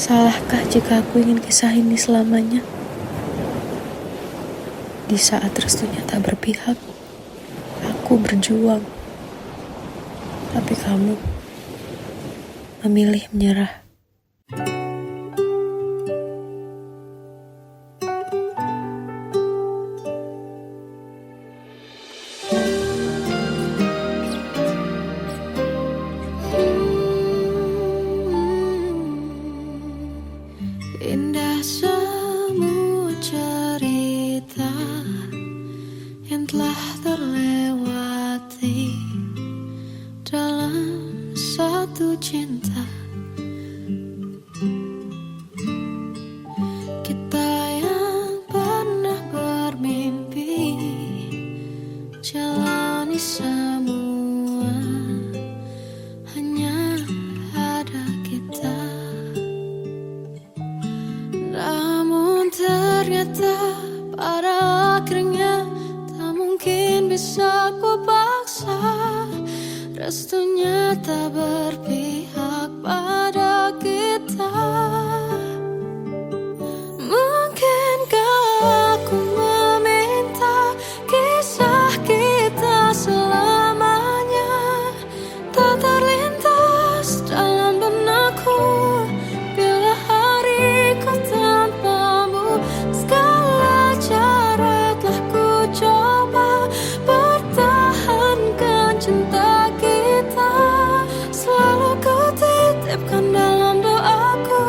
Salahkah jika aku ingin kisah ini selamanya? Di saat restunya tak berpihak, aku berjuang. Tapi kamu memilih menyerah. Indah semua cerita yang telah terlewati dalam satu cinta. Kita yang pernah bermimpi jalani semua, hanya ada kita. Namun ternyata pada akhirnya tak mungkin bisa ku paksa. Restunya tak berpihak pada kita. Mungkinkah aku meminta kisah kita selamanya tak terlintas dalam benakku bila hariku tanpamu. Segala cara telah ku coba pertahankan cinta kita. Selalu ku titipkan dalam doaku,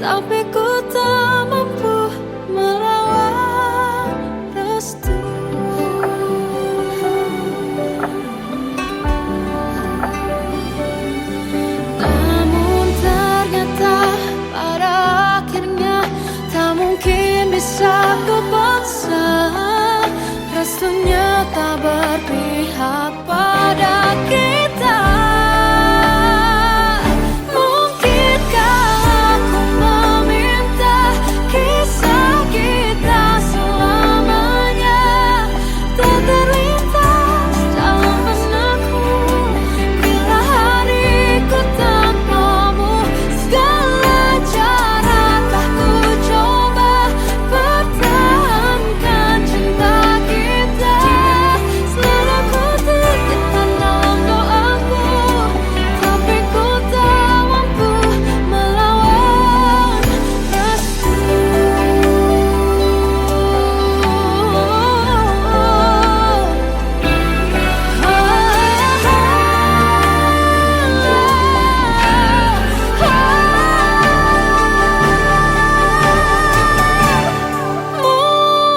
tapi ku tak mampu merawat restu. Namun ternyata pada akhirnya tak mungkin bisa ku paksa. Restunya tak berpihak pada kita. Mungkinkah aku meminta kisah kita selamanya tak terlintas dalam benakku bila hariku tanpamu. Segala cara telah ku coba pertahankan cinta kita. Selalu ku titipkan dalam doaku, tapi ku tak mampu melawan restu.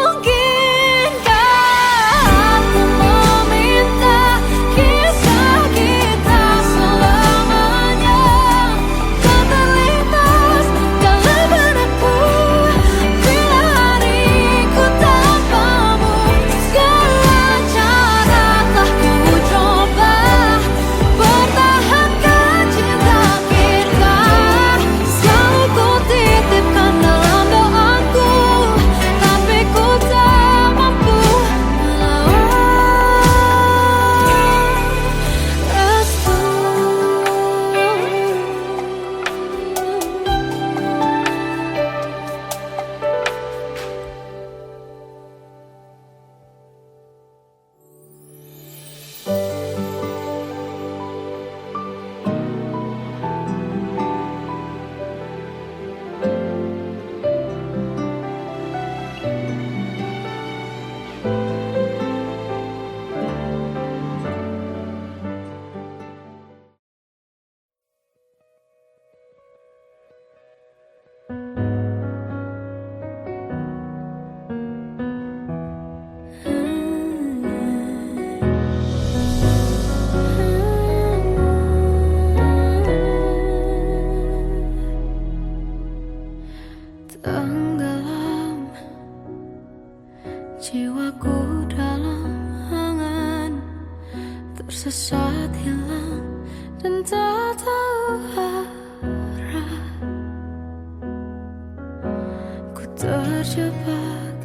Mungkinkah aku meminta kisah kita selamanya tak terlintas dalam benakku bila hariku tanpamu. Segala cara telah ku coba pertahankan cinta kita. Selalu ku titipkan dalam doaku, tapi ku tak mampu melawan restu. Tenggelam jiwaku dalam angan, tersesat hilang dan tak tahu arah. Ku terjebak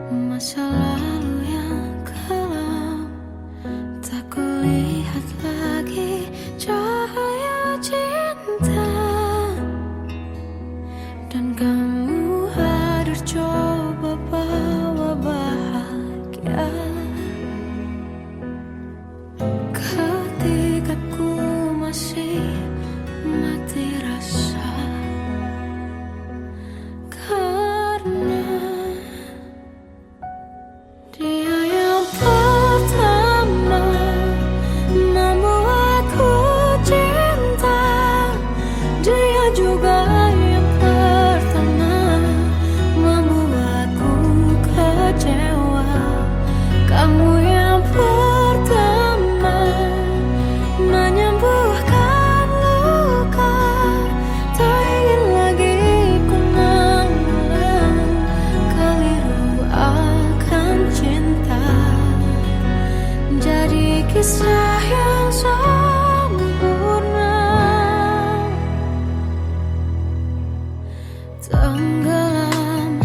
masa lalu yang kelam, tak kulihat lagi cahaya cinta. kisah yang sempurna. Tenggelam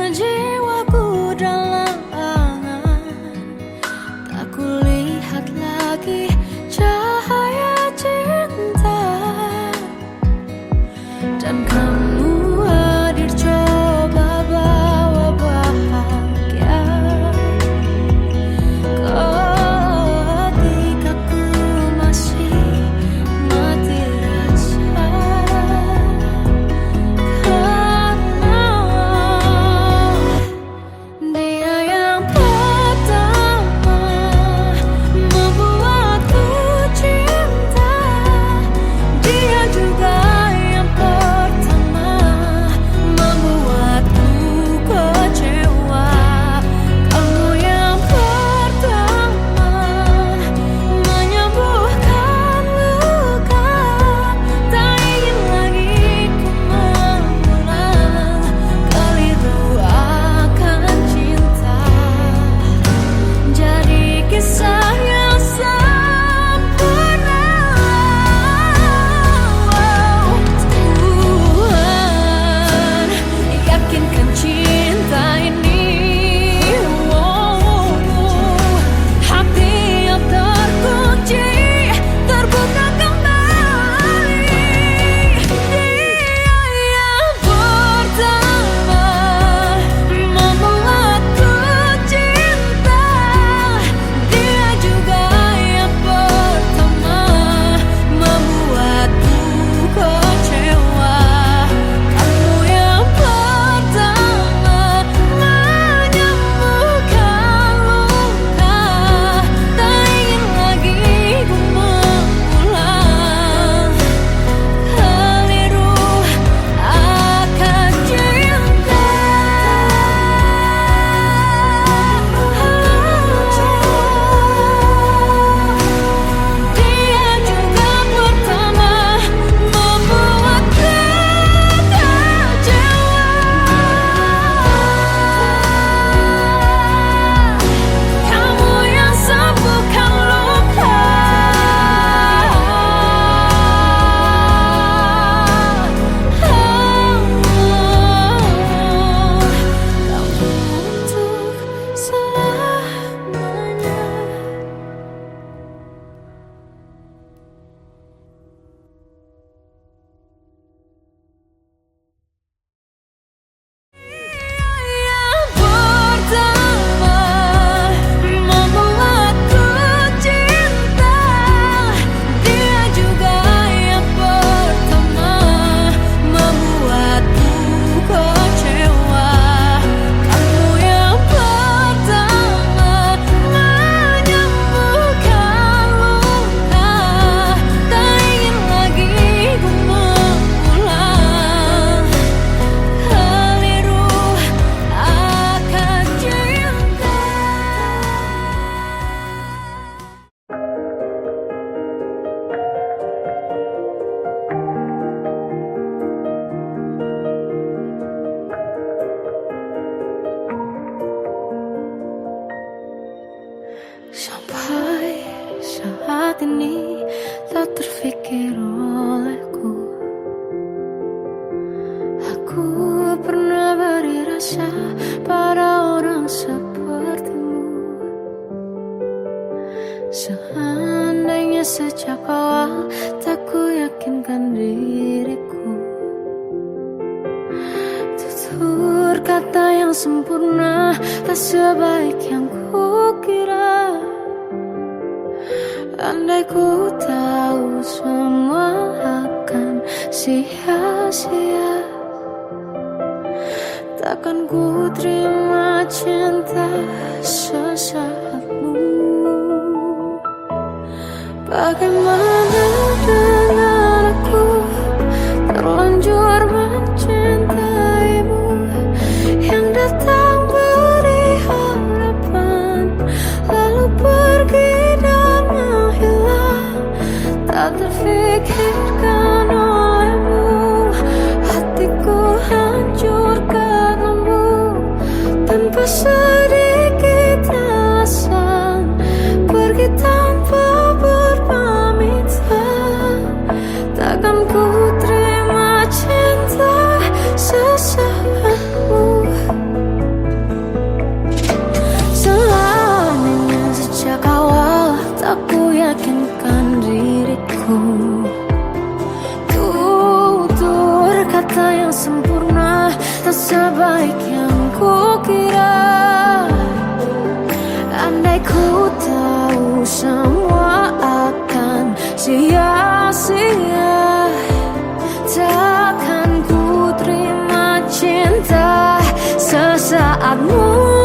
jiwaku dalam angan, tak kulihat lagi cahaya cinta. Dan kamu hadir coba bawa bahagia ketika ku masih mati rasa. Karena dia yang pertama membuatku cinta, dia juga yang pertama membuatku kecewa. Kamu yang pertama menyembuhkan luka, tak ingin lagi ku mengulang keliru akan cinta. Jadi kisah yang sempurna. Tuhan yakinkan cinta ini, hati yang terkunci terbuka kembali. Dia yang pertama membuatku cinta, dia juga yang pertama membuatku kecewa. Kamu yang pertama menyembuhkan luka, tak ingin lagi ku mengulang keliru akan cinta. Dia juga pertama membuatku kecewa. Kamu yang sembuhkan luka, kamu untuk selamanya. Yang pertama membuatku cinta, dia juga yang pertama membuatku kecewa. Kamu yang pertama menyembuhkan luka, tak ingin lagi ku mengulang keliru akan cinta. Sampai saat ini tak terfikir olehku, aku pernah beri rasa pada orang sepertimu. Seandainya sejak awal tak ku yakinkan diriku, tutur kata yang sempurna tak sebaik yang kukira. Andai ku tahu semua akan sia-sia, takkan ku terima cinta sesaatmu. Bagaimana dengan aku terlanjur mencintaimu, yang datang beri harapan lalu pergi dan menghilang, tak terfikirkan olehmu. Hatiku hancur karenamu tanpa sedikit alasan. aku yakinkan diriku. Tutur kata yang sempurna tak sebaik yang kukira. Andai ku tahu semua akan sia-sia, takkan ku terima cinta sesaatmu.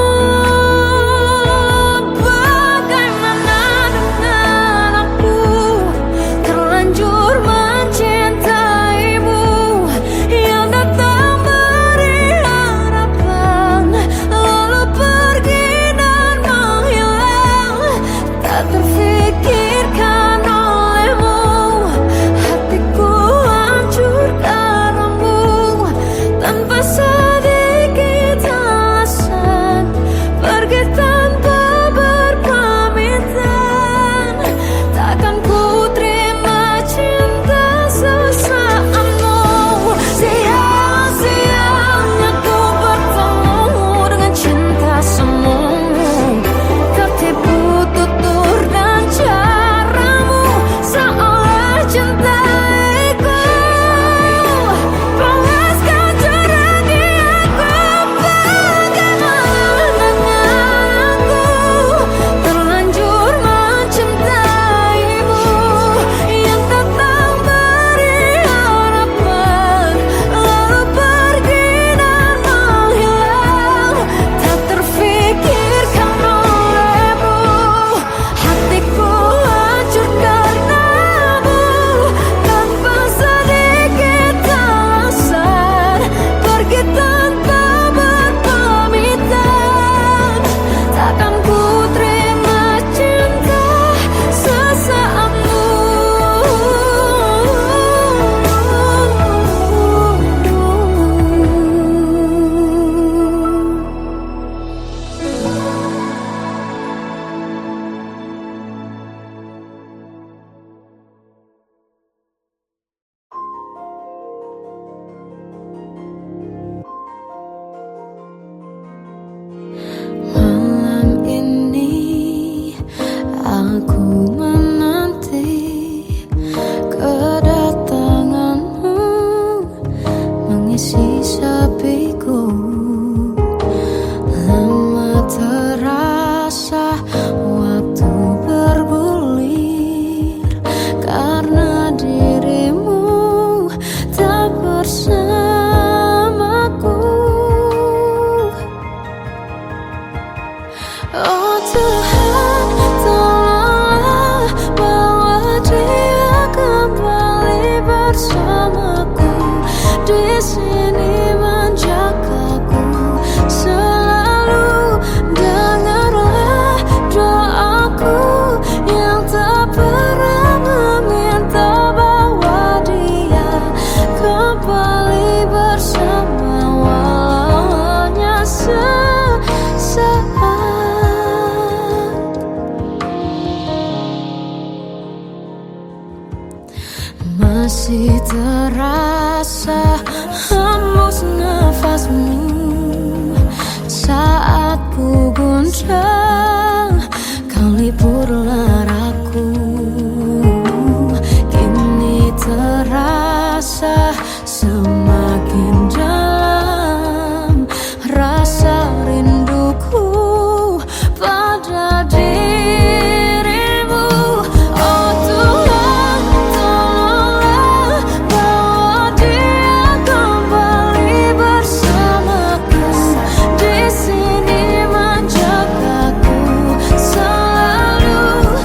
Masih terasa hembus nafasmu saat ku goncang, kau lipurlah aku. Kini terasa semakin dalam rasa rinduku pada dirimu. Oh Tuhan, tolonglah bawa dia kembali bersamaku. Di sini menjagaku selalu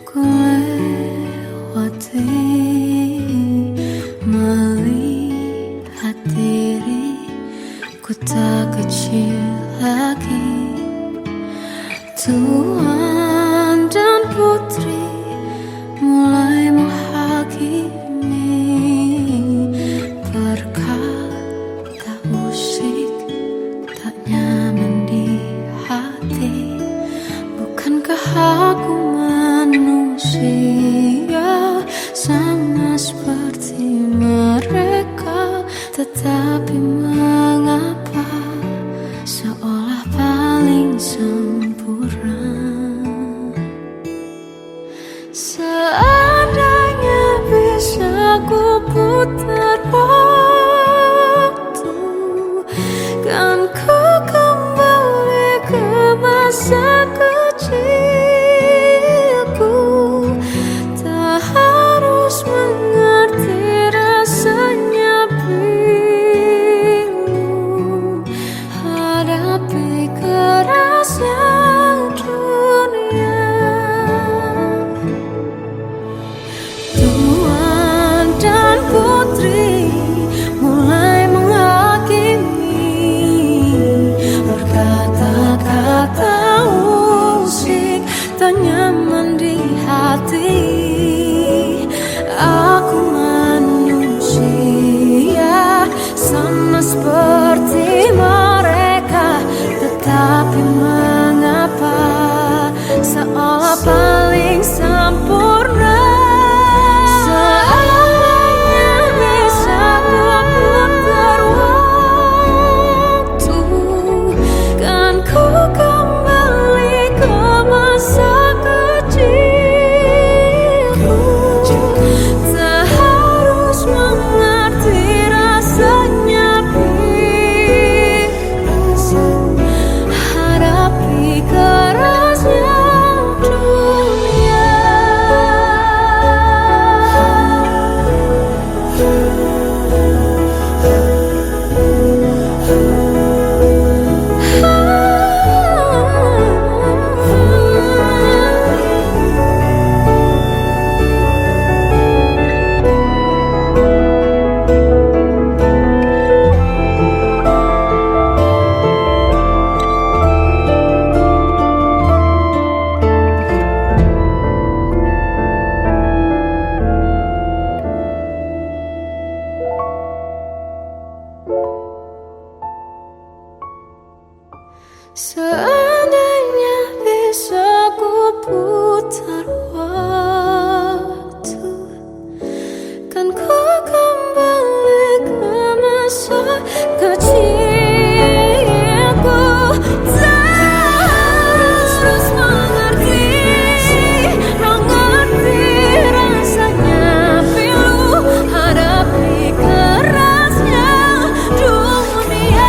ku lewati, melihat diriku tak kecil lagi. Tuan dan putri mulai menghakimi, berkata musik tak nyaman di hati. Bukankah aku manusia sama seperti mereka? Tetapi mengapa seolah paling sempurna? Seandainya bisa ku putar waktu, kan ku kembali ke masa kecilku. Tak harus mengerti rasanya bingung hadapi kerasnya dunia. Tuan dan putri mulai menghakimi, berkata-kata musik tak nyaman di hati. Aku manusia sama seperti mereka, tetapi mengapa seolah paling sempurna? Seandainya bisa ku putar waktu, kan ku kembali ke masa kecilku. Tak harus mengerti rasanya bingung hadapi kerasnya dunia. Seandainya bisa ku putar waktu, kan ku kembali ke masa kecilku. Tak harus mengerti rasanya pilu hadapi kerasnya dunia.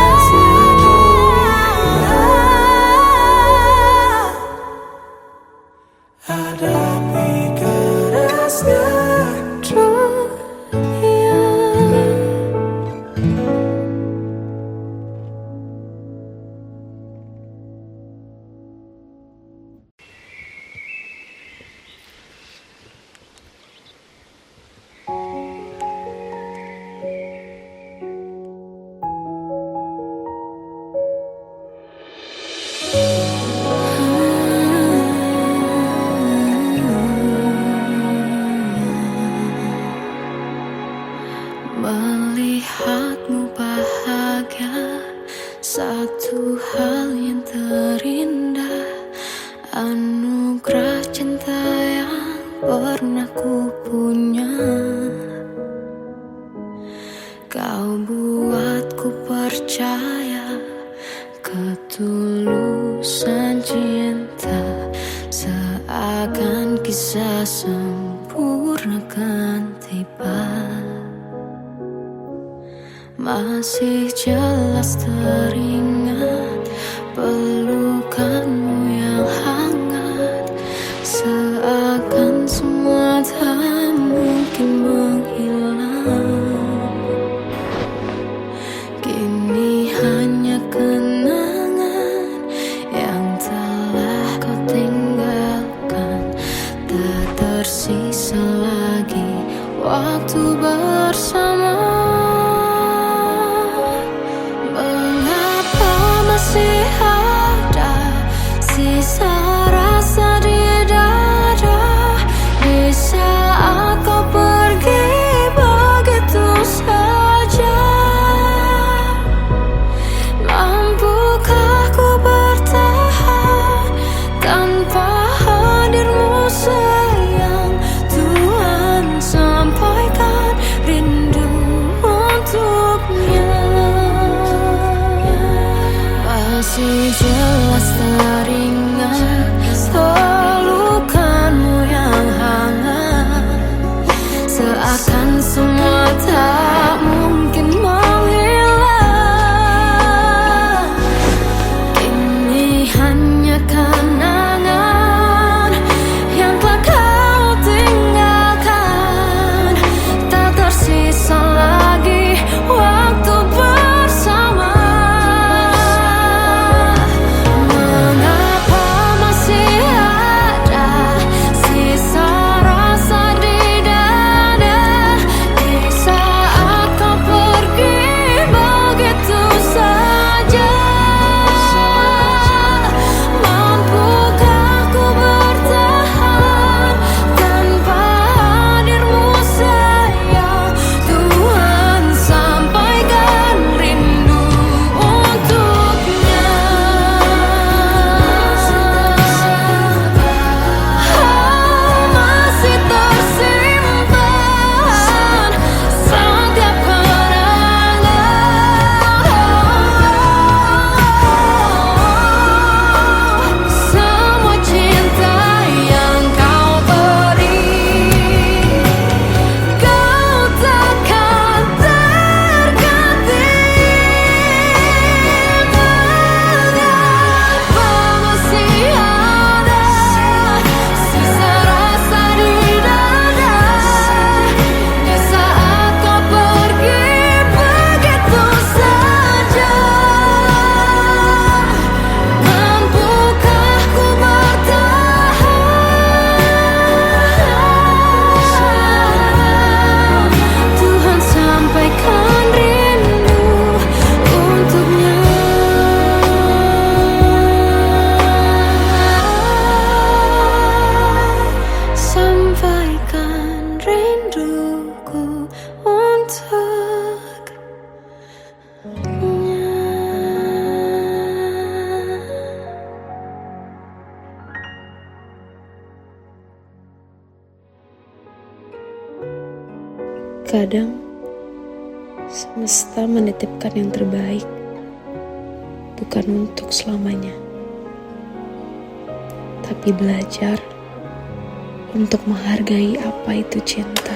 Hadapi kerasnya dunia. Melihatmu bahagia, satu hal yang terindah, anugerah cinta yang pernah ku punya. Kau buatku percaya ketulusan cinta, seakan kisah sempurna kan tiba. Masih jelas teringat pelukanmu yang hangat, seakan semua tak mungkin menghilang. Kini hanya kenangan yang telah kau tinggalkan. Masih jelas teringat pelukanmu yang hangat, seakan semua tak mungkin menghilang. Kini hanya kenangan yang telah kau tinggalkan, tak tersisa lagi waktu bersama. Mengapa masih ada sisa rasa di dada di saat kau pergi begitu saja? Mampukah ku bertahan tanpa hadirmu sayang? Tuhan, sampaikan rindu untuknya. Masih tersimpan setiap kenangan, semua cinta yang kau beri. Kau takkan terganti. Mengapa masih ada sisa rasa di dada di saat kau pergi begitu saja? Mampukah ku bertahan? Tuhan, sampaikan rindu untuknya. Sampaikan rinduku untuknya. Kadang semesta menitipkan yang terbaik, bukan untuk selamanya, tapi belajar untuk menghargai apa itu cinta.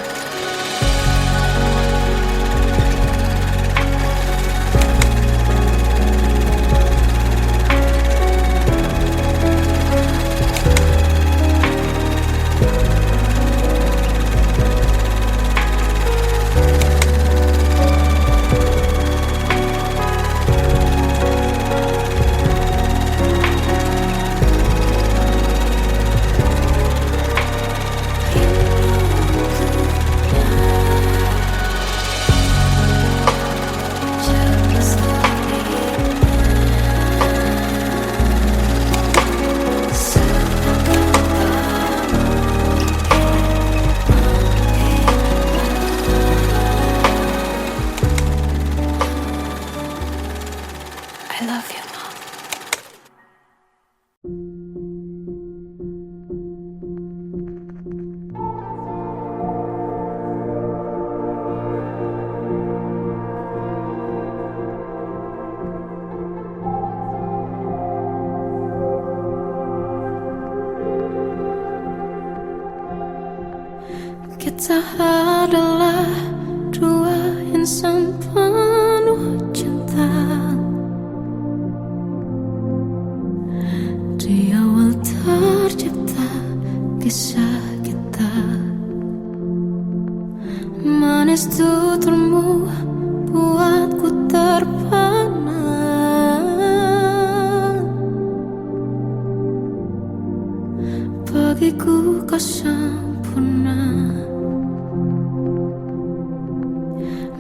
I love you, Mom. Kita adalah dua insan penuh cinta. Di awal tercipta kisah kita, manis tuturmu buatku terpana. Bagiku kau sempurna,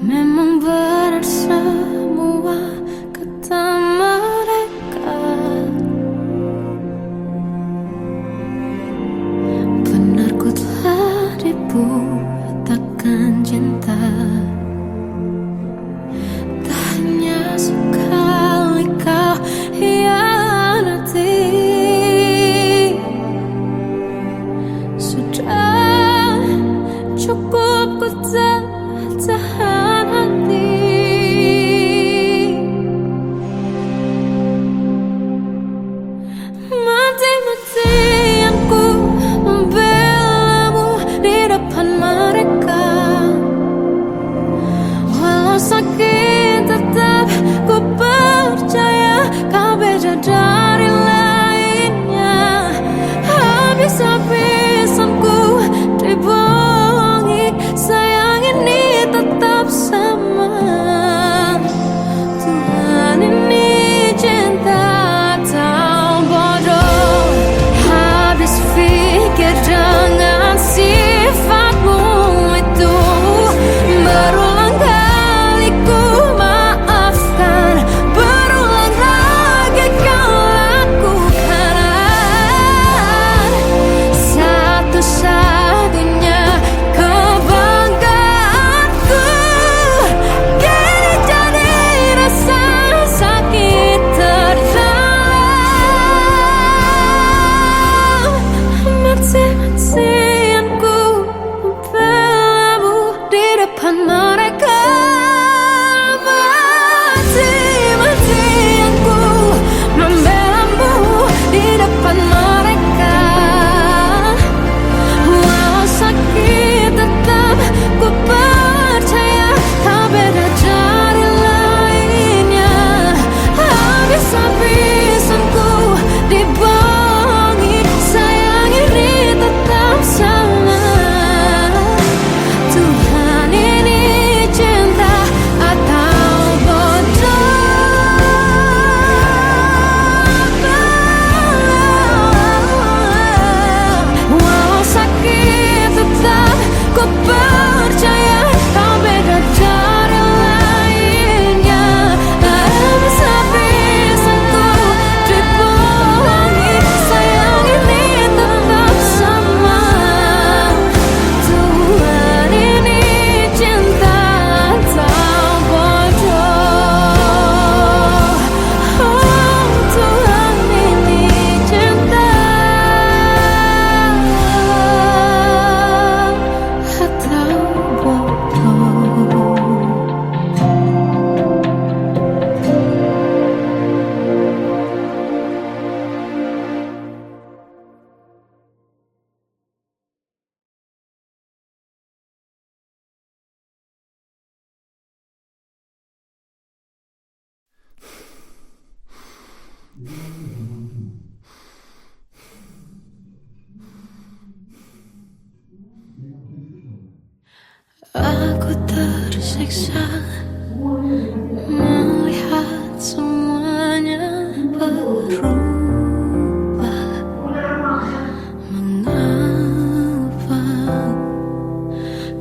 memang benar semua kata mereka. Benar ku telah dibuatakan cinta, tak hanya sekali kau hianati. Sudah Aku tersiksa melihat semuanya berubah. Mengapa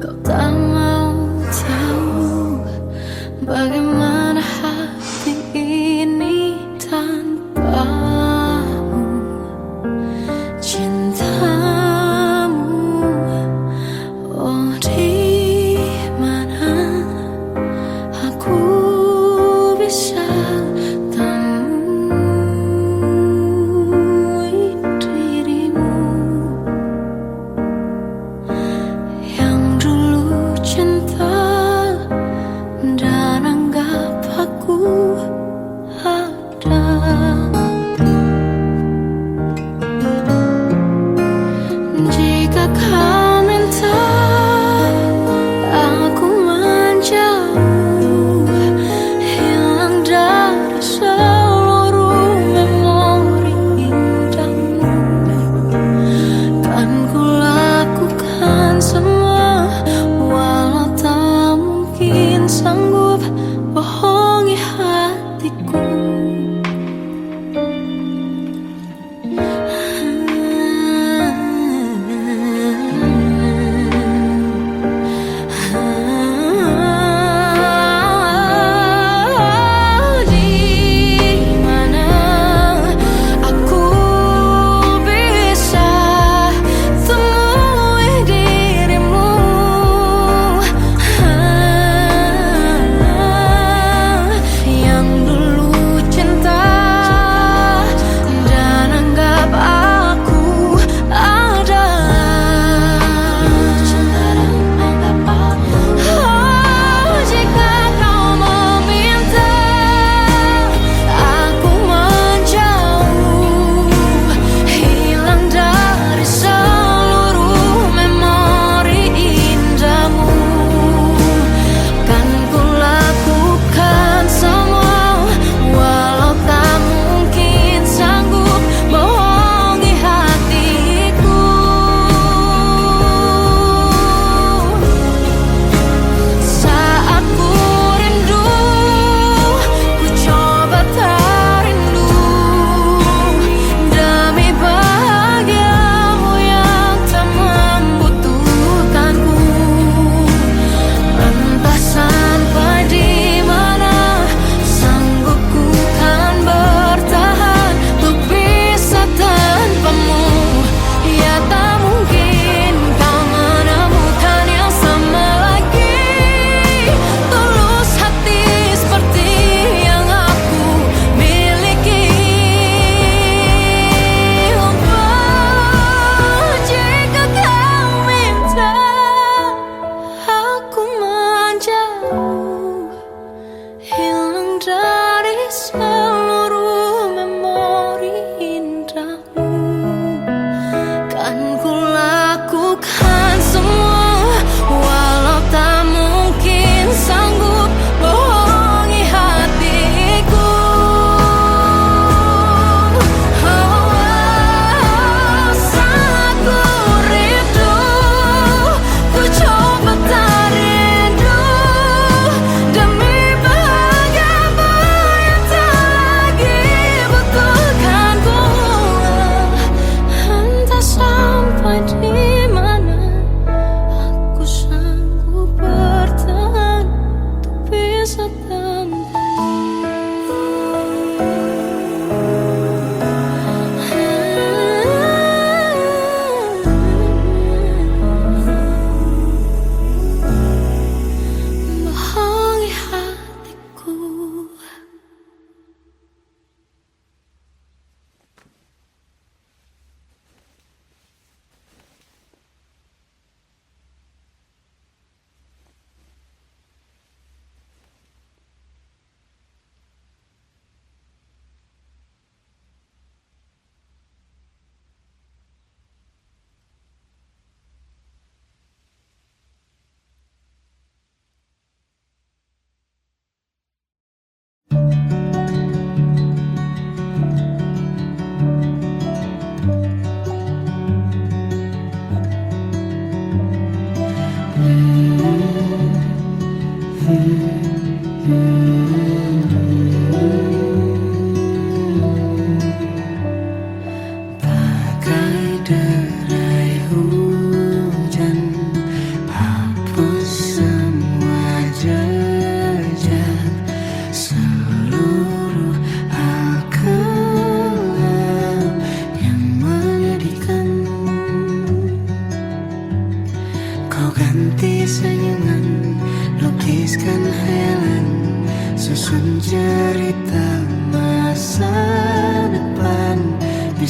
kau tak mau tahu bagaimana hati ini tanpamu? Cintamu, oh di mana aku bisa temu?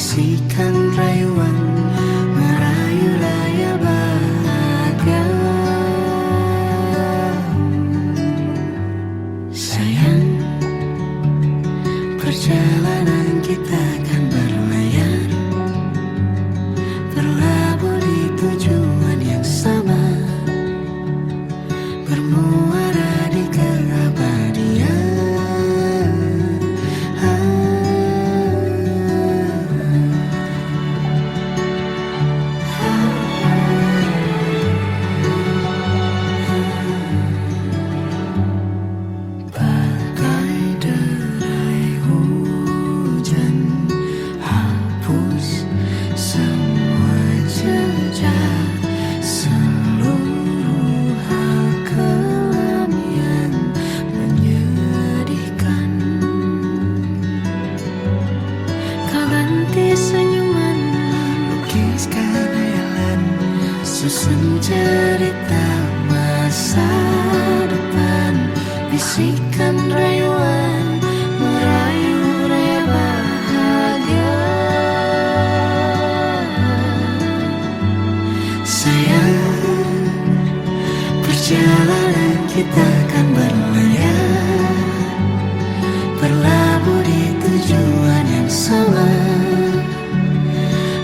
bisikan rayuan merayu raya bahagia. Sayang, perjalanan kita kan berlayar, berlabuh di tujuan yang sama, bermuara di keabadian. Bagai derai hujan, hapus semua jejak, seluruh hal kelam yang menyedihkan. Kau ganti senyuman, lukiskan hayalan, susun cerita masa depan, bisikan rayuan merayu raya bahagia. Sayang, perjalanan kita kan berlayar, berlabuh di tujuan yang sama,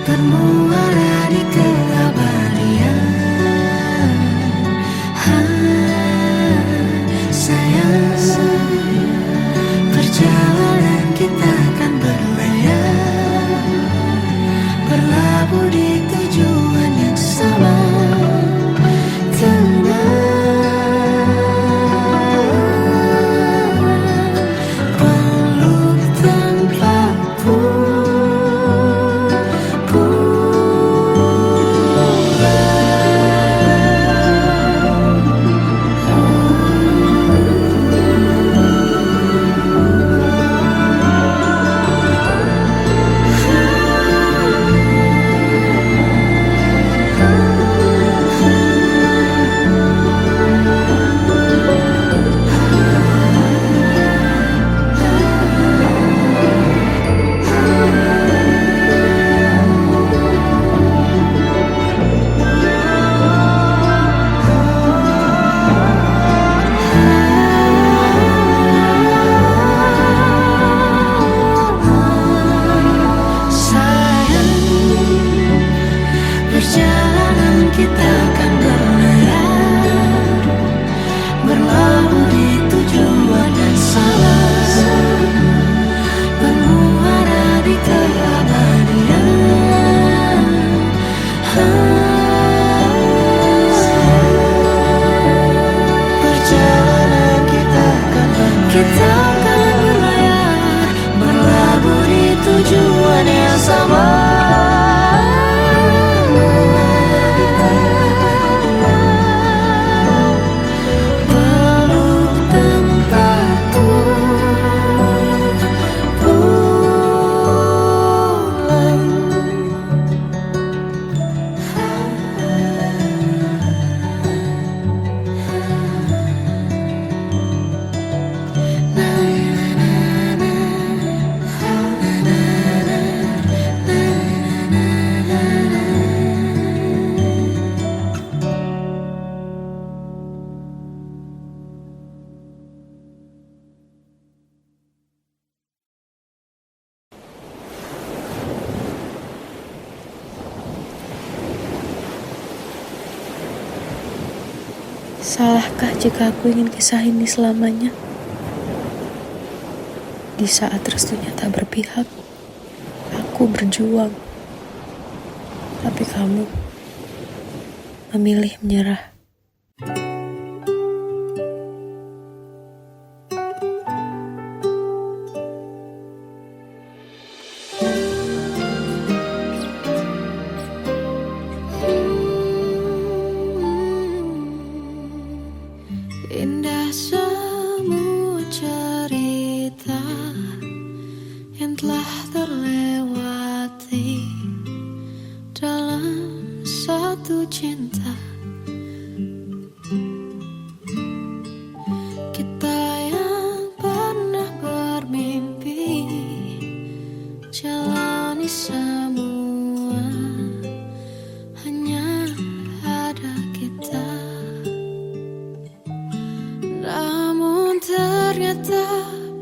bermuara di keabadian. Sayang, perjalanan kita kan berlayar, berlabuh di tujuan yang sama. Peluk tanpaku perjalanan kita kan berlayar, berlabuh di tujuan yang sama, bermuara di keabadian. Perjalanan kita kan berlayar, berlabuh di tujuan yang sama. Salahkah jika aku ingin kisah ini selamanya? Di saat restunya tak berpihak, aku berjuang. Tapi kamu memilih menyerah. Indah semua cerita yang telah terlewati dalam satu cinta. Kita yang pernah bermimpi jalani semua hanya ada kita. Namun ternyata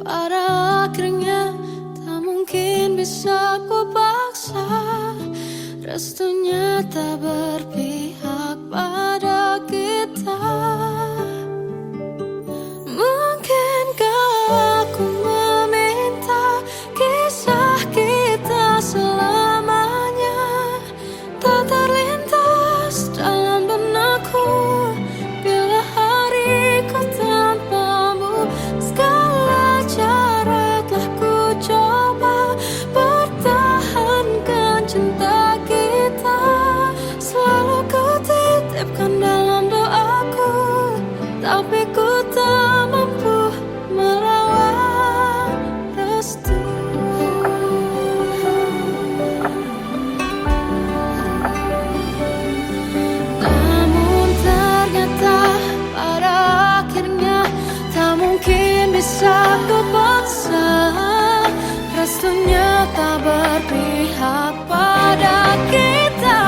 pada akhirnya tak mungkin bisa ku paksa. Restunya tak berpihak pada kita. Mungkinkah aku meminta kisah kita selamanya tak terlintas dalam benakku bila hariku tanpamu. Segala cara telah ku coba pertahankan cinta kita. Selalu ku titipkan dalam doaku, tapi ku tak mampu melawan restu. Namun ternyata pada akhirnya tak mungkin bisa ku paksa. Restunya tak berpihak pada kita.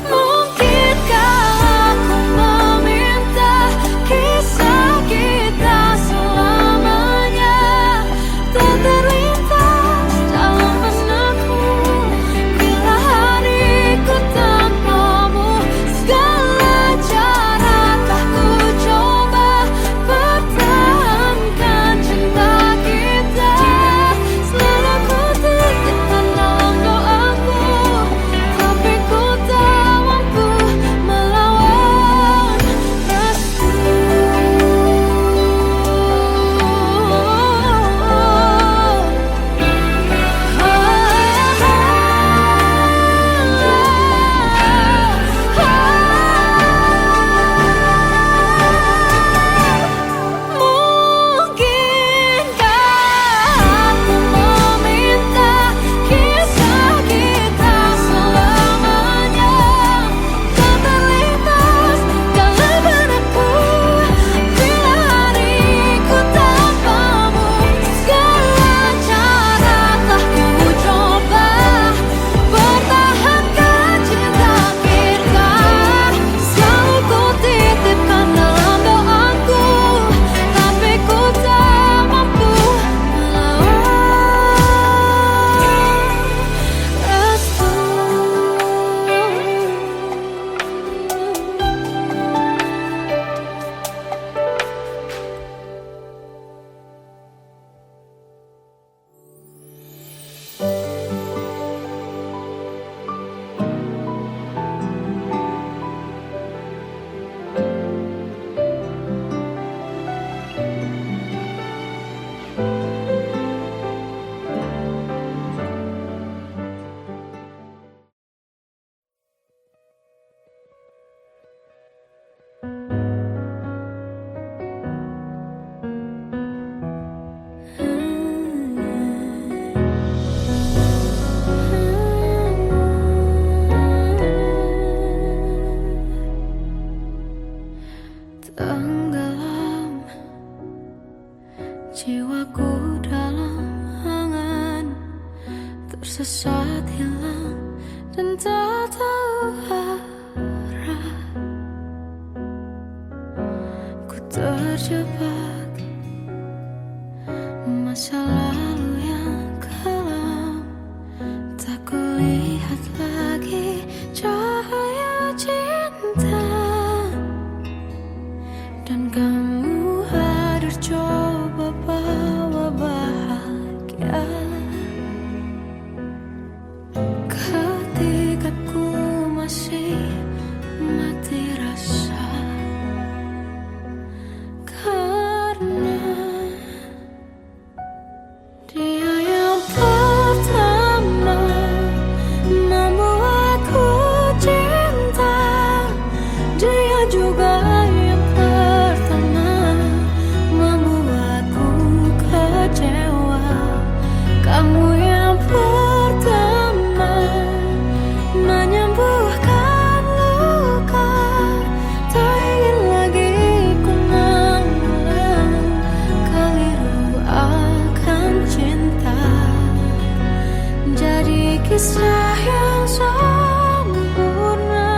Mungkinkah aku meminta kisah kita selamanya tak terlintas dalam benakku bila hariku tanpamu. Segala cara telah ku coba pertahankan cinta kita. Selalu ku titipkan dalam doaku, tapi ku tak mampu melawan restu. Mungkinkah aku meminta kisah kita selamanya tak terlintas dalam benakku bila hariku tanpamu. Segala cara telah ku coba pertahankan cinta kita. Selalu ku titipkan dalam doaku, tapi ku tak mampu melawan restu. Tenggelam jiwaku dalam angan, tersesat hilang dan tak tahu arah. Ku terjebak masa lalu yang kelam, tak kulihat lagi cahaya cinta. Dan kamu hadir coba bawa bahagia ketika ku masih mati rasa. kisah yang sempurna,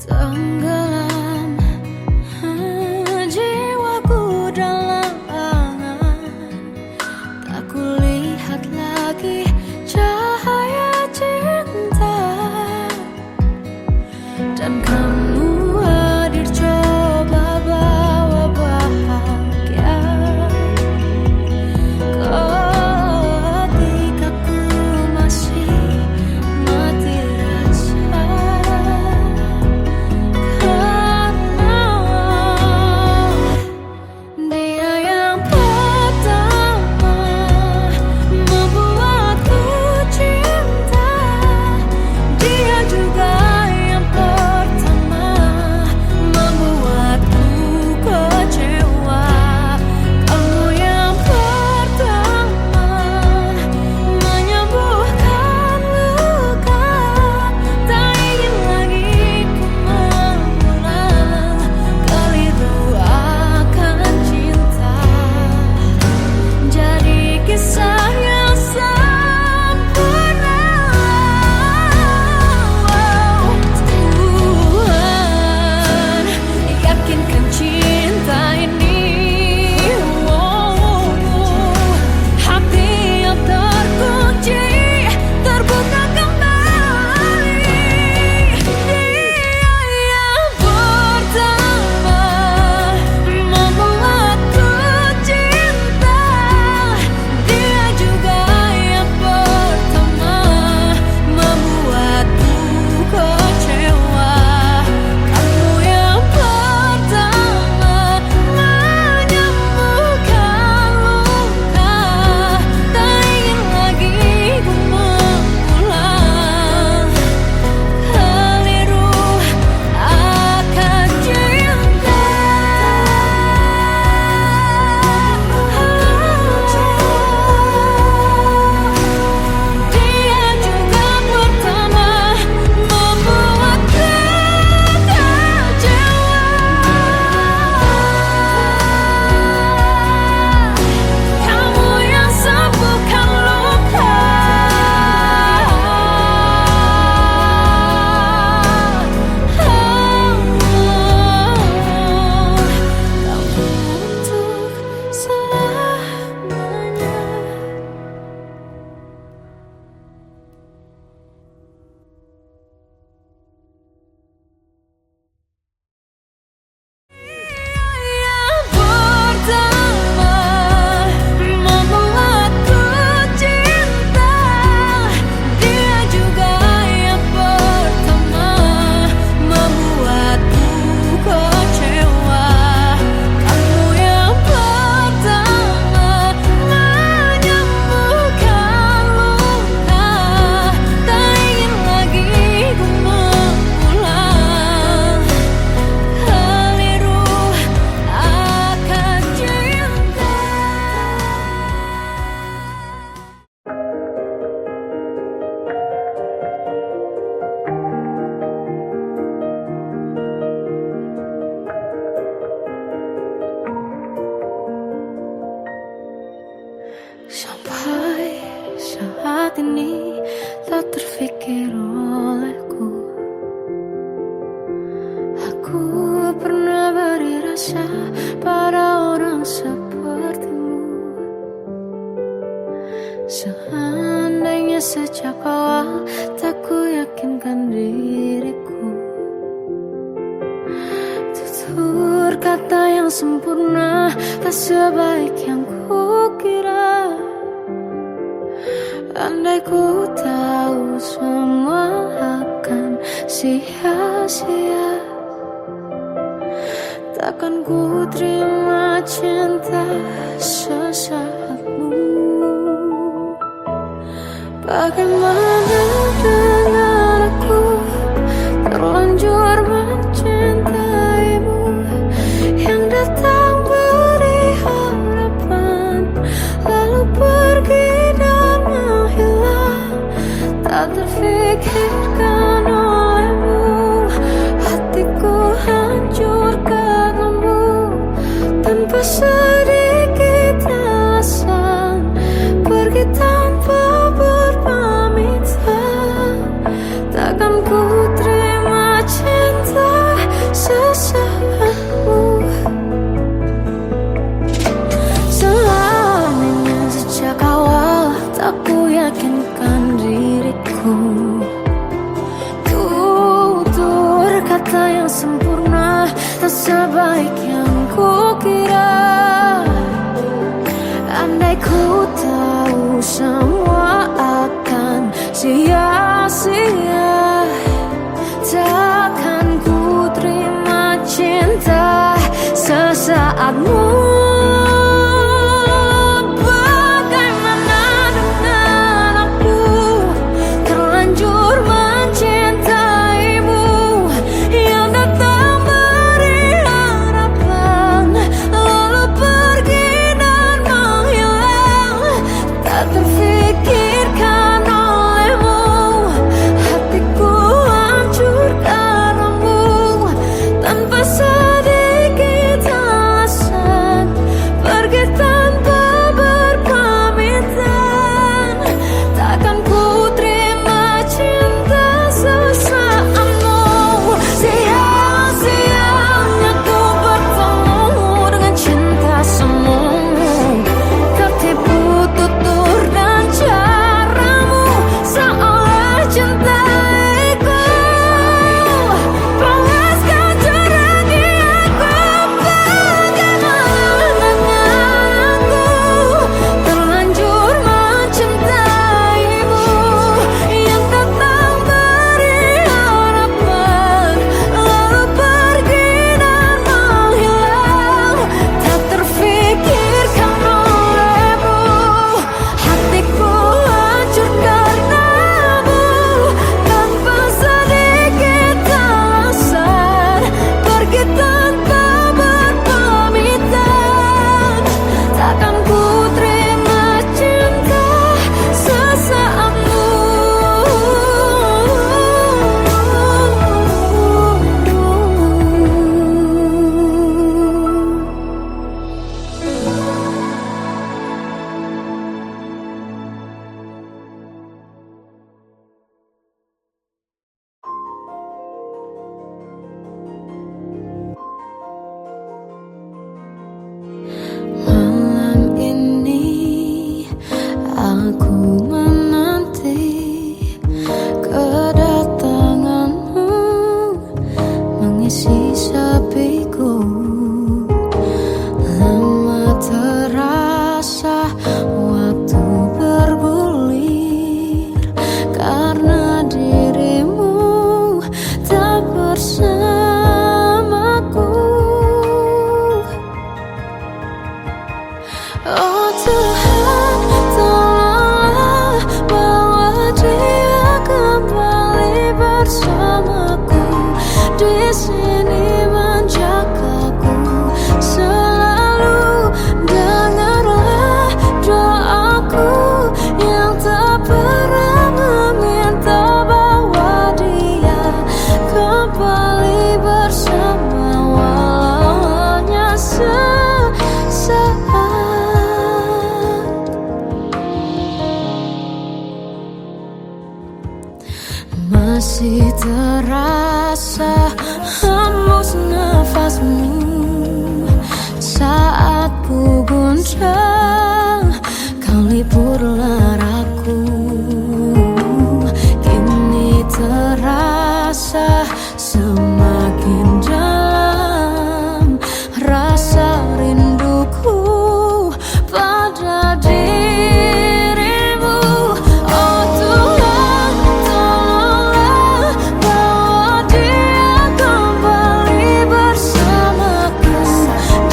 tenggelam jiwaku dalam angan, tak kulihat lagi cahaya cinta, dan kamu hadir coba bawa bahagia ketika ku masih mati rasa, karena dia yang pertama membuatku cinta, dia juga yang pertama membuatku kecewa. Kamu yang pertama menyembuhkan luka, tak ingin lagi ku mengulang keliru akan cinta. Jadi kisah yang sempurna. Tuhan yakinkan cinta ini, hati yang terkunci terbuka kembali. Dia yang pertama membuatku cinta, dia juga yang pertama membuatku kecewa. Kamu yang pertama menyembuhkan luka, tak ingin lagi ku mengulang keliru akan cinta. Dia juga pertama membuatku kecewa. Kamu yang sembuhkan luka, kamu untuk selamanya. Yang pertama membuatku cinta, dia juga yang pertama membuatku kecewa. Kamu yang pertama menyembuhkan luka, tak ingin lagi ku mengulang keliru akan cinta. Sampai saat ini tak terfikir olehku, aku pernah beri rasa pada orang sepertimu. Seandainya sejak awal tak ku yakinkan diriku, tutur kata yang sempurna tak sebaik yang kukira. Andai ku tahu semua akan sia-sia, takkan ku terima cinta sesaatmu. Bagaimana dengan aku terlanjur mencintaimu, yang datang beri harapan lalu pergi dan menghilang, tak terfikirkan olehmu. Hatiku hancur karenamu tanpa sedikit alasan. aku yakinkan diriku. Tutur kata yang sempurna tak sebaik yang kukira. Andai ku tahu semua akan sia-sia, takkan ku terima cinta sesaatmu. Masih terasa hembus nafasmu saat ku guncang, kau lipurlah raku. Kini terasa semakin dalam rasa rinduku pada dirimu. Oh Tuhan, tolonglah bawa dia kembali bersamaku.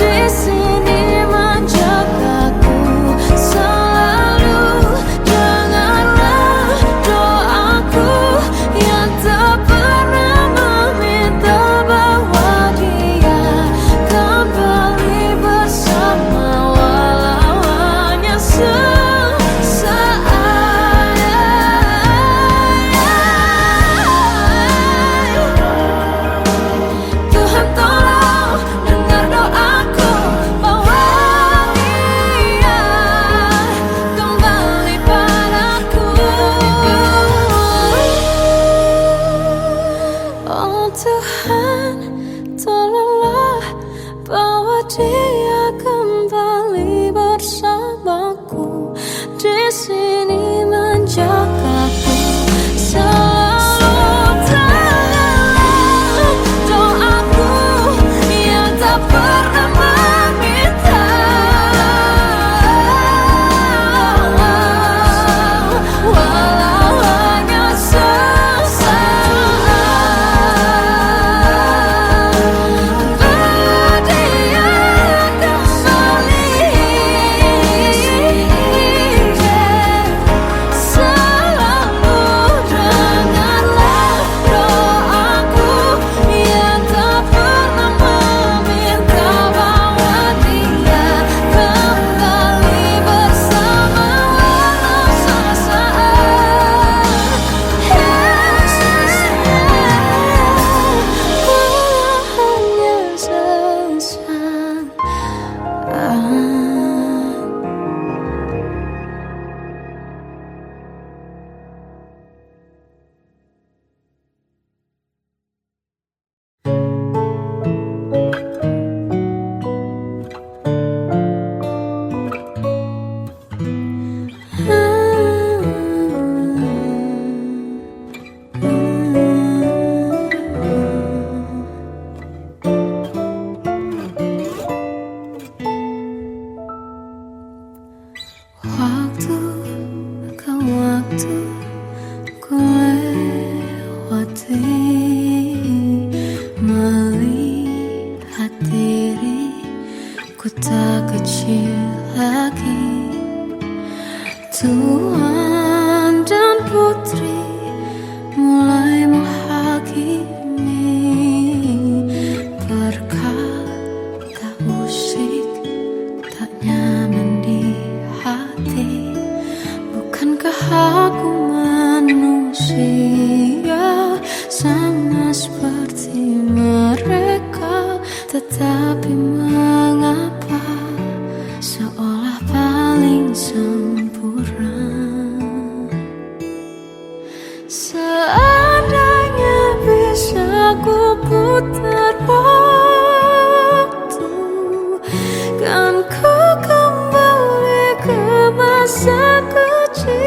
Di sini menjagaku selalu. Dengarlah doaku yang tak pernah meminta bawa dia kembali bersama, walau hanya sesaat. Tuhan tolong dengar doaku, bawa dia kembali padaku. Oh Tuhan, tolonglah bawa dia kembali bersamaku. Di sini Waktu ke waktu ku lewati, melihat diriku tak kecil lagi. Tuan dan putri mulai menghakimi, berkata musik tak nyaman di hati. Bukankah aku manusia sama seperti mereka? Tetapi mengapa seolah paling sempurna? Seandainya bisa ku putar waktu, kan ku kembali ke masa kecilku.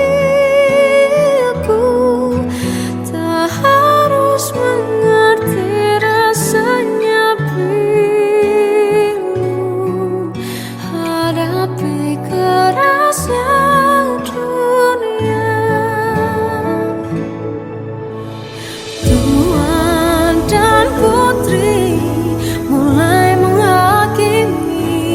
Tak harus mengerti rasanya pilu, hadapi kerasnya dunia. Tuan dan putri mulai menghakimi,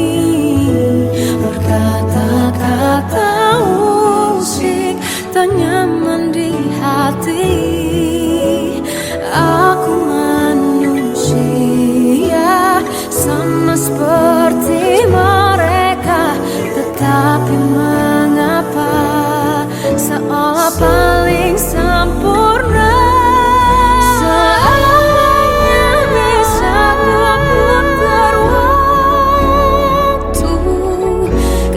berkata-kata musik tak nyaman di hati. Aku manusia sama seperti mereka, tetapi mengapa seolah paling sempurna? Seandainya bisa ku putar waktu,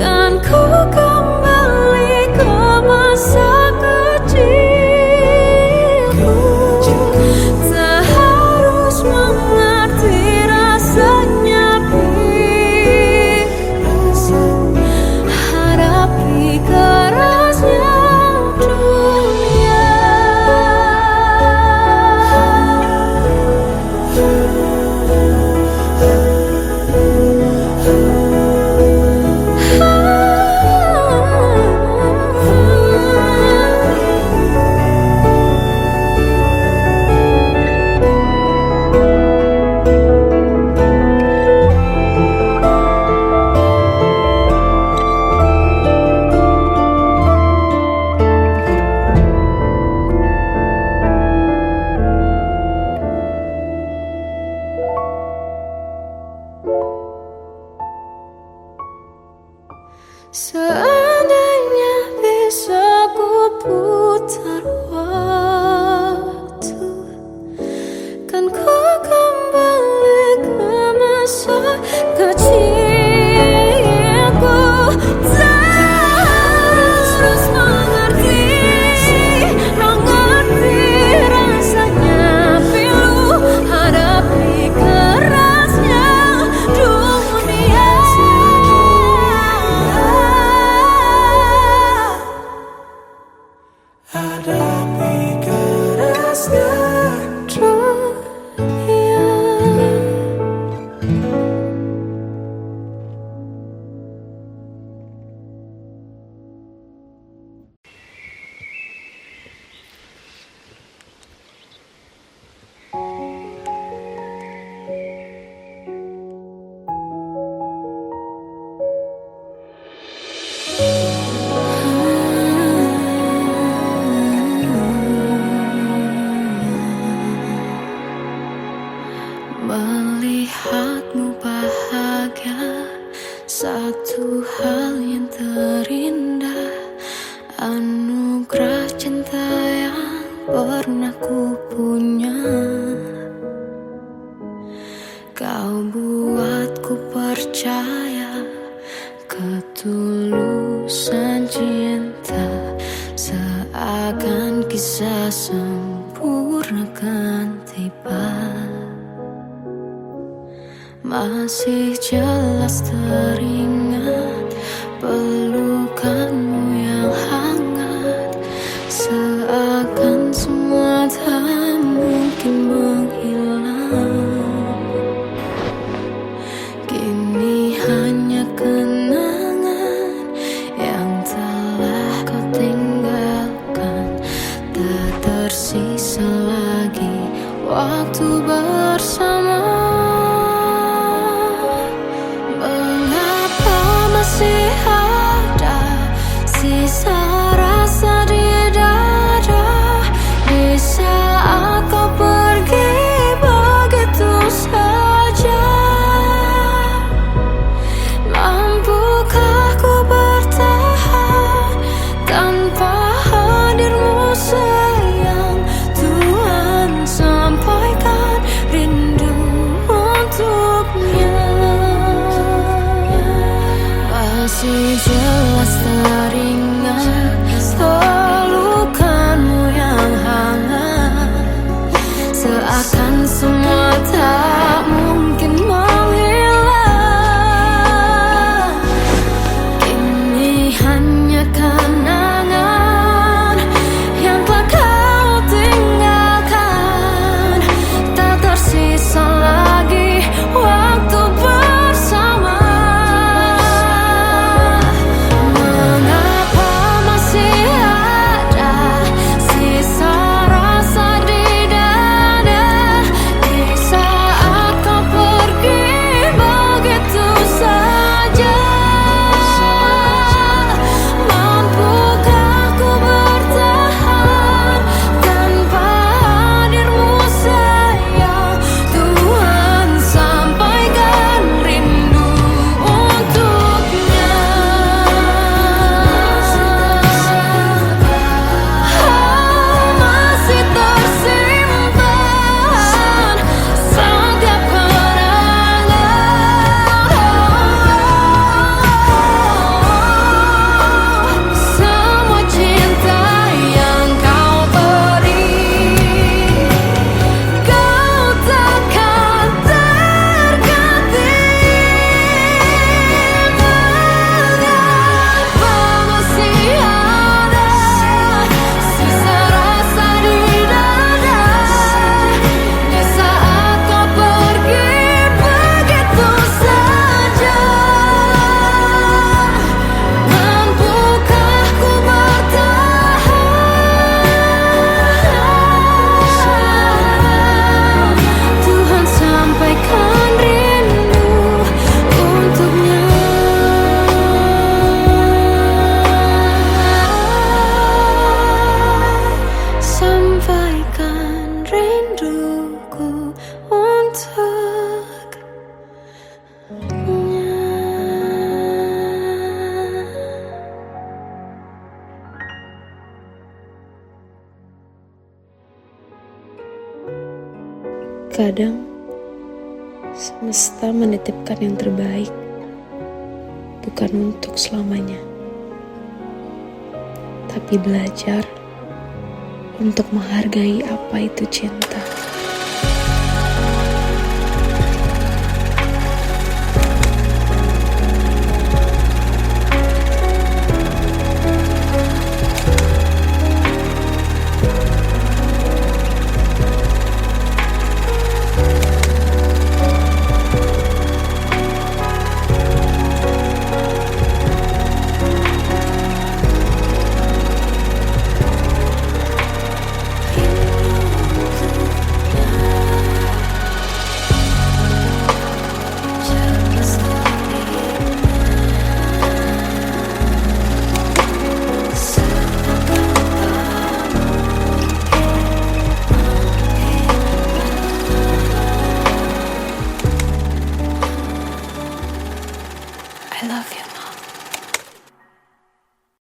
kan ku kembali ke masa kecilku. Tak harus mengerti rasanya pilu, hadapi kerasnya dunia. Seandainya bisa ku putar waktu, kan ku kembali ke masa kecilku. Tak harus mengerti rasanya pilu, hadapi kerasnya dunia. Hadapi kerasnya dunia. Melihatmu bahagia, satu hal yang terindah, anugerah cinta yang pernah ku punya. Kau buatku percaya ketulusan cinta, seakan kisah sempurna kan tiba. Masih jelas teringat pelukanmu yang hangat, seakan semua tak mungkin menghilang. Kini hanya kenangan yang tak waktu bersama. Mengapa masih ada sisa rasa di dada di saat kau pergi begitu saja? Mampukah ku bertahan tanpa hadirmu sayang? Tuhan, sampaikan rindu untuknya. Masih jelas teringat pelukanmu yang hangat, seakan semua tak mungkin menghilang. Kini hanya kenangan yang telah kau tinggalkan, tak tersisa lagi waktu bersama. Mengapa masih ada sisa rasa di dada di saat kau pergi begitu saja? Mampukah ku bertahan tanpa hadirmu sayang? Tuhan, sampaikan rindu untuknya. Masih tersimpan setiap kenangan, semua cinta yang kau beri. Kau takkan terganti. Mengapa masih ada sisa rasa di dada di saat kau pergi begitu saja? Mampukah ku bertahan? Tuhan, sampaikan rindu untuknya. Sampaikan rinduku untuknya. Kadang semesta menitipkan yang terbaik, bukan untuk selamanya, tapi belajar untuk menghargai apa itu cinta.